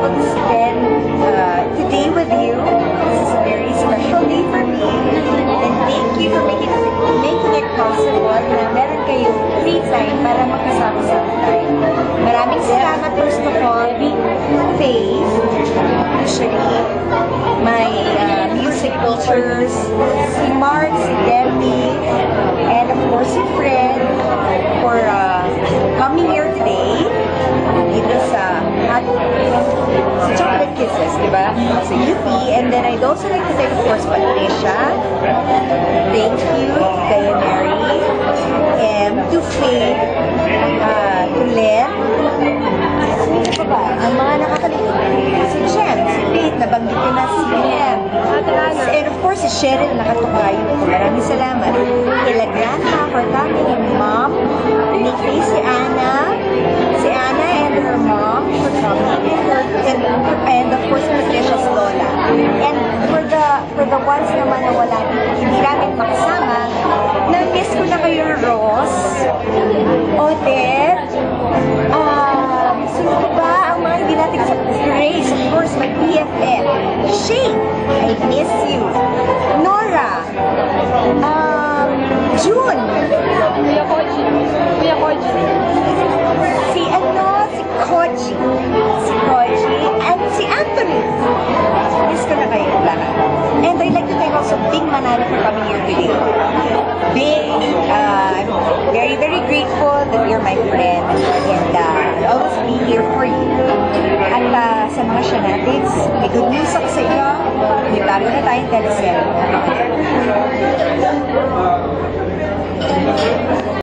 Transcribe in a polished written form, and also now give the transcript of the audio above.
able to spend today with you. This is a very special day for me. And thank you for making it possible na meron kayong free time para makasama sa tayo. Maraming salamat, first of all, Faith, actually, my music teachers, si Mark, si Debbie, and of course si Fred for coming here today dito sa Chocolate Kisses, di ba? Sa UP. And then I'd also like to thank, of course, Patricia. Thank you, Kaya Mary, and to Faith, to Len, sino pa ba? Ang mga nakakalimutan. Si Jen, si Faith, nabanggit ko na si Len. And of course, si Cheryl, nakatukayo ko. Maraming salamat. Kila Grandma for coming, and Mom, ni Faith, si Anna and her mom for coming, and of course, Patricia's Lola. And for the ones naman na wala, hindi namin makasama, na-miss ko na kayo, Ross, Odette, sino ba ang mga hindi natin sa Grace, of course, my BFF, Shane, I miss you, Nora, June, Kuya Koji, si Koji, and si Anthony. Miss ko na kayo lahat. And I'd like to thank also Big Manalo for coming here today. Big, I'm very, very grateful that you're my friend, and I'll always be here for you. At sa mga shenanigans, may good news ako sa inyo. May bago na tayong teleserye.